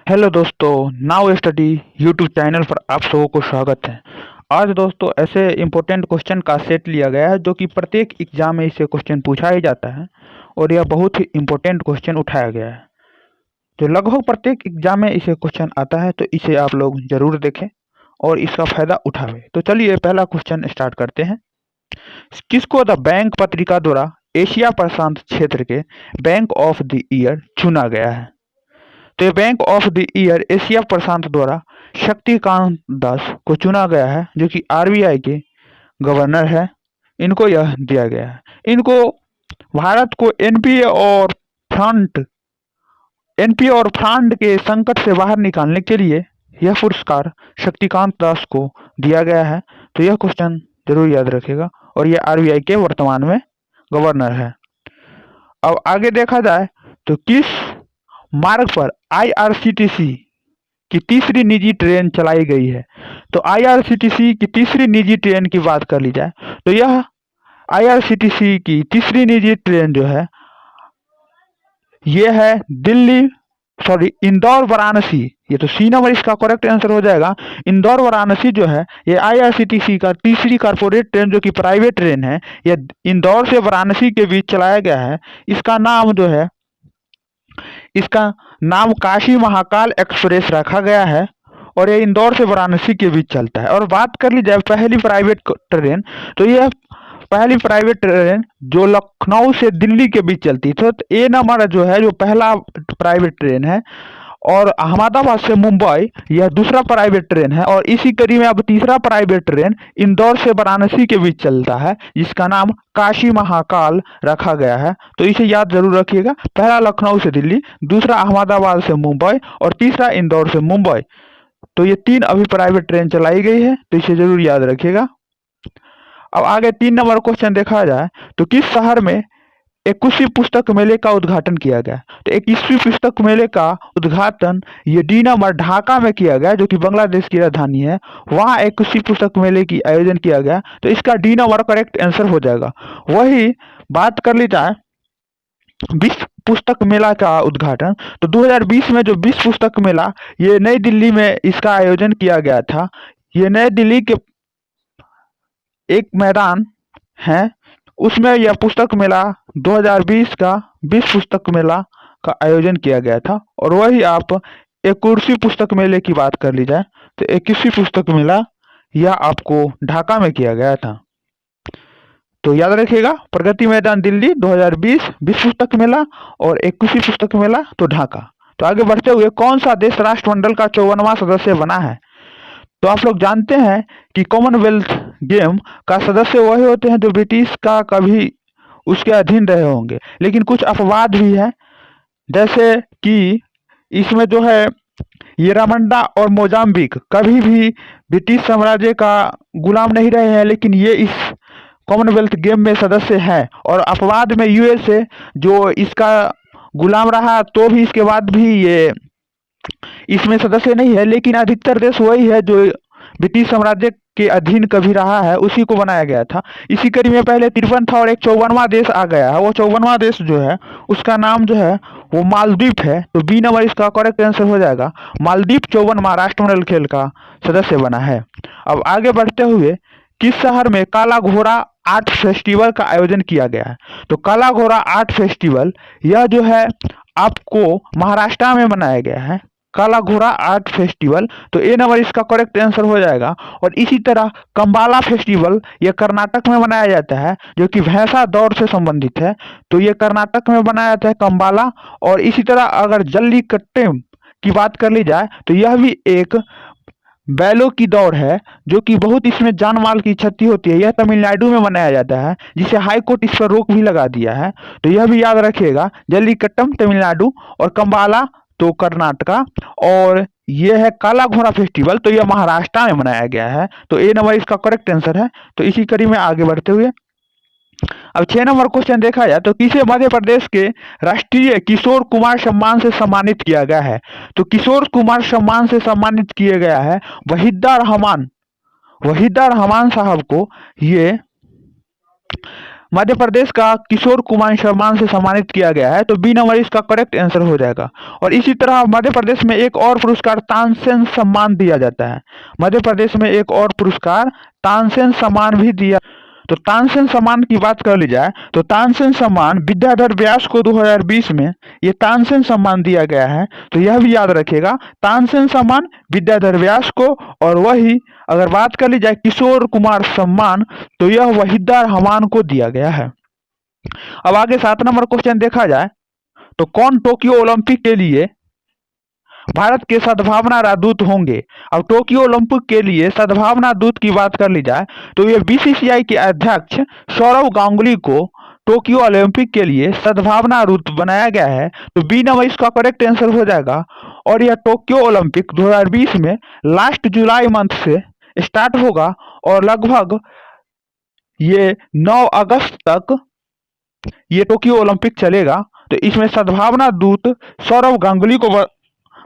Hello दोस्तों, now study YouTube channel पर आप सबों को स्वागत है। आज दोस्तों ऐसे इम्पोर्टेंट क्वेश्चन का सेट लिया गया है जो कि प्रत्येक एग्जाम में इसे क्वेश्चन पूछा ही जाता है और यह बहुत ही इम्पोर्टेंट क्वेश्चन उठाया गया है। तो लगभग प्रत्येक एग्जाम में इसे क्वेश्चन आता है, तो इसे आप लोग जरूर देखें और इसका फायदा उठावें। तो चलिए पहला क्वेश्चन स्टार्ट करते हैं। किसको द बैंक पत्रिका द्वारा एशिया प्रशांत क्षेत्र के बैंक ऑफ द ईयर चुना गया है? तो ये bank of the year Asia प्रशांत द्वारा शक्तिकांत दास को चुना गया है, जो कि आरबीआई के गवर्नर है। इनको यह दिया गया है। इनको भारत को एनपीए और फ्रंट के संकट से बाहर निकालने के लिए यह पुरस्कार शक्तिकांत दास को दिया गया है। तो यह क्वेश्चन जरूर याद रखेगा और यह आरबीआई के वर्तमान में गवर्नर है। अब आगे देखा जाए तो किस मार्ग पर आईआरसीटीसी की तीसरी निजी ट्रेन चलाई गई है? तो आईआरसीटीसी की तीसरी निजी ट्रेन की बात कर ली जाए तो यह आईआरसीटीसी की तीसरी निजी ट्रेन जो है ये है इंदौर वाराणसी। ये तो सी नंबर इसका करेक्ट आंसर हो जाएगा। इंदौर वाराणसी जो है ये आईआरसीटीसी का तीसरी कारपोरेट ट्रेन जो कि प्राइवेट ट्रेन है, ये इंदौर से वाराणसी के बीच चलाया गया है। इसका नाम काशी महाकाल एक्सप्रेस रखा गया है और ये इंदौर से वाराणसी के बीच चलता है। और बात कर ली जाए पहली प्राइवेट ट्रेन, तो यह पहली प्राइवेट ट्रेन जो लखनऊ से दिल्ली के बीच चलती है। तो ए नंबर जो है जो पहला प्राइवेट ट्रेन है, और अहमदाबाद से मुंबई यह दूसरा प्राइवेट ट्रेन है। और इसी कड़ी में अब तीसरा प्राइवेट ट्रेन इंदौर से वाराणसी के बीच चलता है, जिसका नाम काशी महाकाल रखा गया है। तो इसे याद जरूर रखिएगा। पहला लखनऊ से दिल्ली, दूसरा अहमदाबाद से मुंबई और तीसरा इंदौर से मुंबई। तो ये तीन अभी प्राइवेट ट्रेन चलाई गई है, तो इसे जरूर याद रखिएगा। अब आगे 3 नंबर क्वेश्चन देखा जाए तो किस शहर में 21वीं पुस्तक मेले का उद्घाटन किया गया? तो 21वीं पुस्तक मेले का उद्घाटन ये डी नंबर ढाका में किया गया, जो कि बांग्लादेश की राजधानी है। वहाँ 21वीं पुस्तक मेले की आयोजन किया गया, तो इसका डी नंबर करेक्ट आंसर हो जाएगा। वही बात कर ली जाए विश्व पुस्तक मेला का उद्घाटन, तो 2020 में जो विश्व पुस्तक मेला ये नई दिल्ली में इसका आयोजन किया गया था। ये नई दिल्ली के एक मैदान है, उसमें यह पुस्तक मेला 2020 का विश्व पुस्तक मेला का आयोजन किया गया था। और वही आप 21वीं पुस्तक मेले की बात कर ली जाए तो 21वीं पुस्तक मेला यह आपको ढाका में किया गया था। तो याद रखिएगा, प्रगति मैदान दिल्ली 2020 विश्व पुस्तक मेला और 21वीं पुस्तक मेला तो ढाका। तो आगे बढ़ते हुए कौन सा देश राष्ट्रमंडल का 54वां सदस्य बना है? तो आप लोग जानते हैं कि कॉमनवेल्थ गेम का सदस्य वही होते हैं जो ब्रिटिश का कभी उसके अधीन रहे होंगे। लेकिन कुछ अपवाद भी हैं, जैसे कि इसमें जो है ये रवांडा और मोजाम्बिक कभी भी ब्रिटिश साम्राज्य का गुलाम नहीं रहे हैं, लेकिन ये इस कॉमनवेल्थ गेम में सदस्य हैं। और अपवाद में यूएसए जो इसका गुलाम रहा तो भी इसके बाद भी ये इसमें सदस्य नहीं है, लेकिन अधिकतर देश वही है जो ब्रिटिश साम्राज्य के अधीन कभी रहा है, उसी को बनाया गया था। इसी कड़ी में पहले 53 था और एक 54वां देश आ गया है। वो 54वां देश जो है उसका नाम जो है वो मालदीव है। तो बी नंबर इसका करेक्ट आंसर हो जाएगा। मालदीव 54वां राष्ट्रमंडल खेल का सदस्य बना है। अब आगे बढ़ते हुए किस शहर में काला घोड़ा आर्ट फेस्टिवल का आयोजन किया गया है? तो काला घोड़ा आर्ट फेस्टिवल यह जो है आपको महाराष्ट्र में मनाया गया है, काला घोड़ा आर्ट फेस्टिवल। तो ए नंबर इसका करेक्ट आंसर हो जाएगा। और इसी तरह कंबाला फेस्टिवल यह कर्नाटक में मनाया जाता है, जो कि भैंसा दौड़ से संबंधित है। तो ये कर्नाटक में मनाया जाता है कंबाला। और इसी तरह अगर जल्लीकट्टू की बात कर ली जाए तो यह भी एक बैलों की दौड़ है, जो कि बहुत इसमें जान माल की क्षति होती है। यह तमिलनाडु में मनाया जाता है, जिसे हाई कोर्ट इस पर रोक भी लगा दिया है। तो यह भी याद रखिएगा, जल्लीकट्टम तमिलनाडु और कंबाला तो कर्नाटका। और यह है काला घोड़ा फेस्टिवल, तो यह महाराष्ट्र में मनाया गया है। तो ए नंबर इसका करेक्ट आंसर है। तो इसी कड़ी में आगे बढ़ते हुए अब 6 नंबर क्वेश्चन देखा जाए तो किसे मध्य प्रदेश के राष्ट्रीय किशोर कुमार सम्मान से सम्मानित किया गया है? तो किशोर कुमार सम्मान से सम्मानित किया गया है वहीदा रहमान साहब को। ये मध्य प्रदेश का किशोर कुमार सम्मान से सम्मानित किया गया है, तो बी नंबर इसका करेक्ट आंसर हो जाएगा। और इसी तरह मध्य प्रदेश में एक और पुरस्कार तानसेन सम्मान दिया जाता है। मध्य प्रदेश में एक और पुरस्कार तानसेन सम्मान भी दिया। तो तानसेन सम्मान की बात कर ली जाए तो तानसेन सम्मान विद्याधर व्यास को 2020 में ये तानसेन सम्मान दिया गया है। तो यह भी याद रखिएगा, तानसेन सम्मान विद्याधर व्यास को, और वही अगर बात कर ली जाए किशोर कुमार सम्मान तो यह वहीदा रहमान को दिया गया है। अब आगे 7 नंबर क्वेश्चन देखा जाए तो कौन टोक्यो ओलंपिक के लिए भारत के सद्भावना राजदूत होंगे। अब टोक्यो ओलंपिक के लिए सद्भावना दूत की बात कर ली जाए तो ये बीसीसीआई के अध्यक्ष सौरव गांगुली को टोक्यो ओलंपिक के लिए सद्भावना दूत बनाया गया है। तो बी नंबर इसका करेक्ट आंसर हो जाएगा। और यह टोक्यो ओलंपिक 2020 में लास्ट जुलाई मंथ से स्टार्ट होगा और लगभग ये 9 अगस्त तक ये टोक्यो ओलंपिक चलेगा। तो इसमें सद्भावना दूत सौरव गांगुली को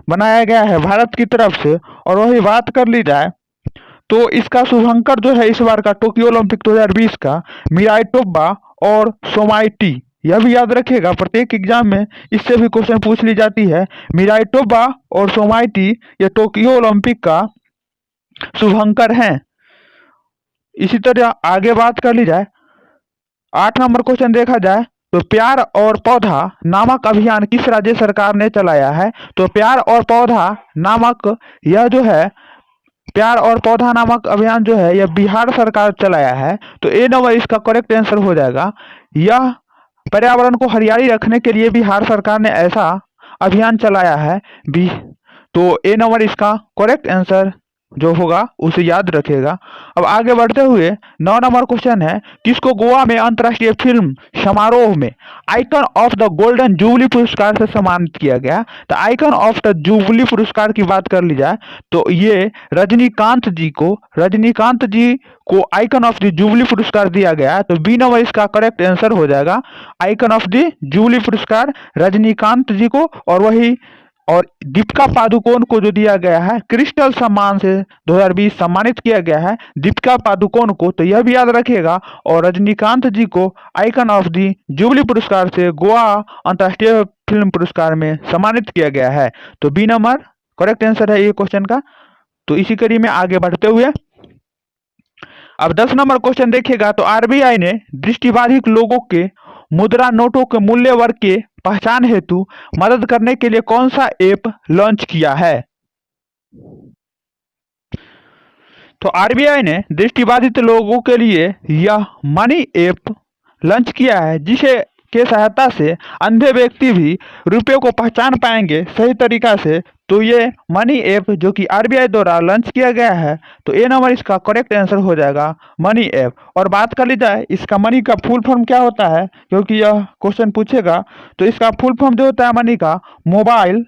बनाया गया है भारत की तरफ से। और वही बात कर ली जाए तो इसका शुभंकर जो है इस बार का टोक्यो ओलंपिक 2020 का मिराई टोब्बा और सोमाइटी। यह भी याद रखिएगा, प्रत्येक एग्जाम में इससे भी क्वेश्चन पूछ ली जाती है। मिराई टोब्बा और सोमाइटी ये टोक्यो ओलंपिक का शुभंकर हैं। इसी तरह आगे बात कर ली जाए 8 नंबर क्वेश्चन देखा जाए तो प्यार और पौधा नामक अभियान किस राज्य सरकार ने चलाया है। तो प्यार और पौधा नामक यह जो है प्यार और पौधा नामक अभियान जो है यह बिहार सरकार चलाया है। तो ए नंबर इसका करेक्ट आंसर हो जाएगा। यह पर्यावरण को हरियाली रखने के लिए बिहार सरकार ने ऐसा अभियान चलाया है। तो ए नंबर इसका करेक्ट आंसर जो होगा उसे याद रखेगा। अब आगे बढ़ते हुए 9 नंबर क्वेश्चन है किसको गोवा में अंतर्राष्ट्रीय फिल्म समारोह में icon of the golden jubilee पुरस्कार से सम्मानित किया गया। तो आइकन ऑफ द जुबली पुरस्कार की बात कर ली जाए तो ये रजनीकांत जी को आइकन ऑफ द जुबली पुरस्कार दिया गया। तो बी नंबर इसका करेक्ट आंसर हो जाएगा। आइकन ऑफ द जुबली पुरस्कार रजनीकांत जी को और दीपिका पादुकोण को जो दिया गया है क्रिस्टल सम्मान से 2020 सम्मानित किया गया है दीपिका पादुकोण को। तो यह भी याद रखिएगा। और रजनीकांत जी को आइकन ऑफ दी जुबली पुरस्कार से गोवा अंतर्राष्ट्रीय फिल्म पुरस्कार में सम्मानित किया गया है। तो बी नंबर करेक्ट आंसर है ये क्वेश्चन का। तो इसी कड़ी में आगे बढ़ते हुए अब 10 नंबर क्वेश्चन देखिएगा तो आरबीआई ने दृष्टिबाधित लोगों के मुद्रा नोटों के मूल्य वर्ग के पहचान हेतु मदद करने के लिए कौन सा ऐप लॉन्च किया है। तो आरबीआई ने दृष्टिबाधित लोगों के लिए यह मनी ऐप लॉन्च किया है जिसे के सहायता से अंधे व्यक्ति भी रुपये को पहचान पाएंगे सही तरीका से। तो ये मनी ऐप जो कि आरबीआई द्वारा लॉन्च किया गया है तो ए नंबर इसका करेक्ट आंसर हो जाएगा मनी ऐप। और बात कर ली जाए इसका मनी का फुल फॉर्म क्या होता है क्योंकि यह क्वेश्चन पूछेगा। तो इसका फुल फॉर्म जो होता है मनी का मोबाइल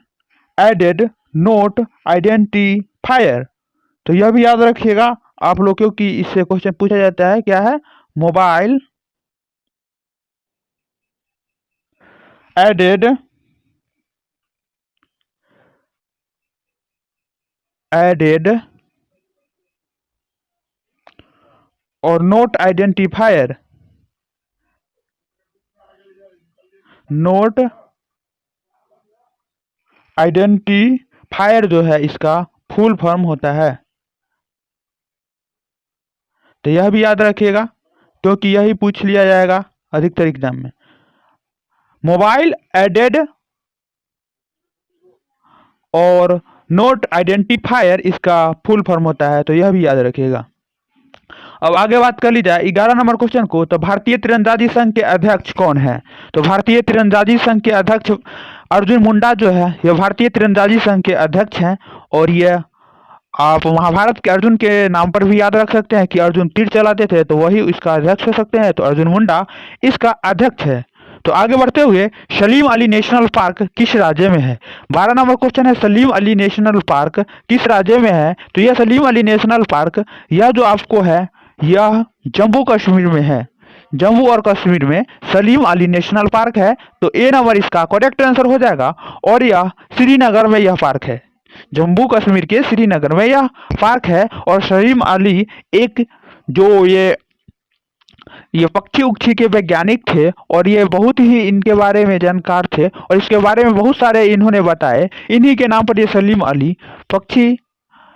एडेड नोट आइडेंटिफायर। तो यह भी याद रखिएगा आप लोग क्योंकि इससे क्वेश्चन पूछा जाता है क्या है मोबाइल एडेड और नोट आइडेंटिफायर जो है इसका फुल फॉर्म होता है। तो यह भी याद रखिएगा क्योंकि यही पूछ लिया जाएगा अधिकतर एग्जाम में। मोबाइल एडेड और नोट आइडेंटिफायर इसका फुल फॉर्म होता है। तो यह भी याद रखिएगा। अब आगे बात कर ली जाए 11 नंबर क्वेश्चन को तो भारतीय तीरंदाजी संघ के अध्यक्ष कौन है। तो भारतीय तीरंदाजी संघ के अध्यक्ष अर्जुन मुंडा जो है यह भारतीय तीरंदाजी संघ के अध्यक्ष हैं। और यह आप महाभारत के अर्जुन के नाम पर भी याद रख सकते हैं कि अर्जुन तीर चलाते थे तो वही इसका अध्यक्ष हो सकते हैं। तो अर्जुन मुंडा इसका अध्यक्ष है। तो आगे बढ़ते हुए सलीम अली नेशनल पार्क किस राज्य में है। 12 नंबर क्वेश्चन है सलीम अली नेशनल पार्क किस राज्य में है। तो यह सलीम अली नेशनल पार्क यह जो आपको है यह जम्मू कश्मीर में है। जम्मू और कश्मीर में सलीम अली नेशनल पार्क है। तो ए नंबर इसका करेक्ट आंसर हो जाएगा। और यह श्रीनगर में यह पार्क है। जम्मू कश्मीर के श्रीनगर में यह पार्क है। और सलीम अली एक जो ये ये पक्षी उक्षी के वैज्ञानिक थे और ये बहुत ही इनके बारे में जानकार थे और इसके बारे में बहुत सारे इन्होंने बताए। इन्हीं के नाम पर ये सलीम अली पक्षी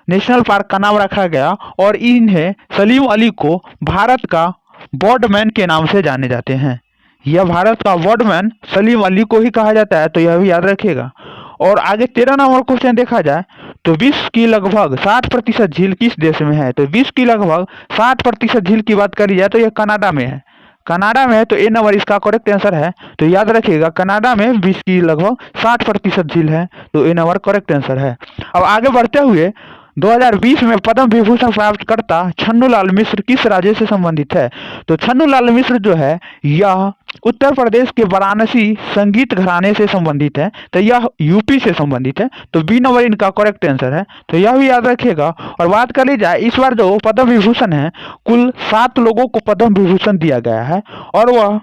नेशनल पार्क का नाम रखा गया और इन्हें सलीम अली को भारत का बर्डमैन के नाम से जाने जाते हैं। यह भारत का बर्डमैन सलीम अली को ही कहा जाता है, तो यह भी याद रखिएगा। और आगे 13 नंबर क्वेश्चन देखा जाए तो विश्व की लगभग 60% झील किस देश में है? तो विश्व की लगभग 60% झील की बात करी जाए तो यह कनाडा में है। कनाडा में है, तो ए नंबर इसका करेक्ट आंसर है। तो याद रखिएगा कनाडा में विश्व की लगभग 60% झील है, तो ए नंबर करेक्ट आंसर है। अब आगे बढ़ते हुए 2020 में पद्म विभूषण प्राप्तकर्ता छन्नूलाल मिश्र किस राज्य से संबंधित है? तो छन्नूलाल मिश्र जो है यह उत्तर प्रदेश के वाराणसी संगीत घराने से संबंधित है, तो यह यूपी से संबंधित है, तो बी नंबर इनका करेक्ट आंसर है। तो यह भी याद रखिएगा। और बात कर ली जाए इस बार जो पद्म विभूषण है कुल 7 लोगों को पद्म विभूषण दिया गया है और वह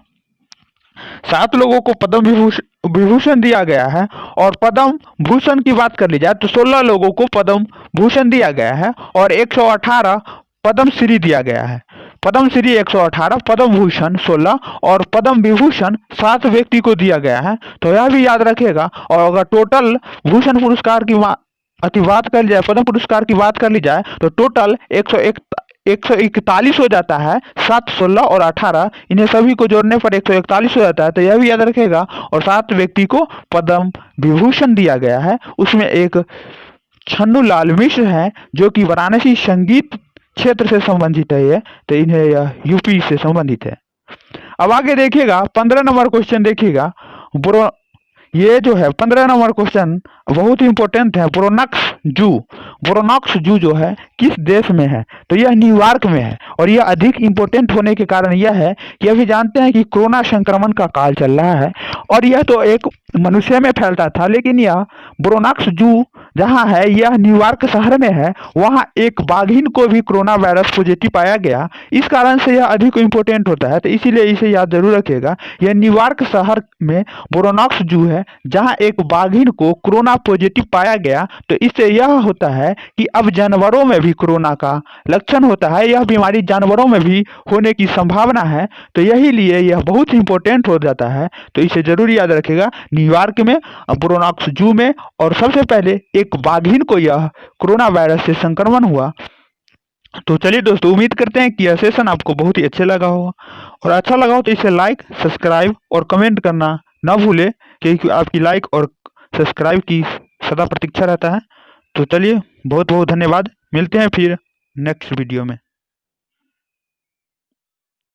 7 लोगों को पद्म विभूषण दिया गया है। और पद्म भूषण की बात कर ली जाए तो 16 लोगों को पद्म भूषण दिया गया है और 118 पद्म श्री दिया गया है। पद्म श्री 118, पद्म भूषण 16 और पद्म विभूषण 7 व्यक्ति को दिया गया है, तो यह भी याद रखिएगा। और अगर टोटल भूषण पुरस्कार की बात कर ली जाए, पद्म पुरस्कार की बात कर ली जाए तो टोटल 141 हो जाता है। 7, 16 और 18 इन्हें सभी को जोड़ने पर 141 हो जाता है, तो यह भी याद रखेगा। और 7 व्यक्ति को पद्म विभूषण दिया गया है, उसमें एक छन्नूलाल मिश्र है जो कि वाराणसी संगीत क्षेत्र से संबंधित है, तो इन्हें यह यूपी से संबंधित है। अब आगे देखिएगा 15 नंबर क्वेश्चन देखिएगा। ये जो है 15 नंबर क्वेश्चन बहुत ही इंपॉर्टेंट है। ब्रोनॉक्स जू जो है किस देश में है? तो यह न्यूयॉर्क में है। और यह अधिक इंपॉर्टेंट होने के कारण यह है कि अभी जानते हैं कि कोरोना संक्रमण का काल चल रहा है और यह तो एक मनुष्य में फैलता था, लेकिन यह ब्रोनॉक्स जू जहाँ है यह न्यूयॉर्क शहर में है, वहाँ एक बाघिन को भी कोरोना वायरस पॉजिटिव पाया गया। इस कारण से यह अधिक इंपॉर्टेंट होता है, तो इसीलिए इसे याद जरूर रखिएगा। यह न्यूयॉर्क शहर में ब्रोनॉक्स जू है जहाँ एक बाघिन को कोरोना पॉजिटिव पाया गया। तो इससे यह होता है कि अब जानवरों में भी कोरोना का लक्षण होता है, यह बीमारी जानवरों में भी होने की संभावना है, तो यही लिए यह बहुत इंपॉर्टेंट हो जाता है, तो इसे जरूर याद रखेगा। न्यूयॉर्क में ब्रोनॉक्स जू में और सबसे पहले एक बाघिन को यह कोरोना वायरस से संक्रमण हुआ। तो चलिए दोस्तों, उम्मीद करते हैं कि यह सेशन आपको बहुत ही अच्छा लगा होगा और अच्छा लगा हो तो इसे लाइक, सब्सक्राइब और कमेंट करना ना भूले, क्योंकि आपकी लाइक और सब्सक्राइब की सदा प्रतीक्षा रहता है। तो चलिए, बहुत बहुत धन्यवाद। मिलते हैं फिर नेक्स्ट वीडियो में।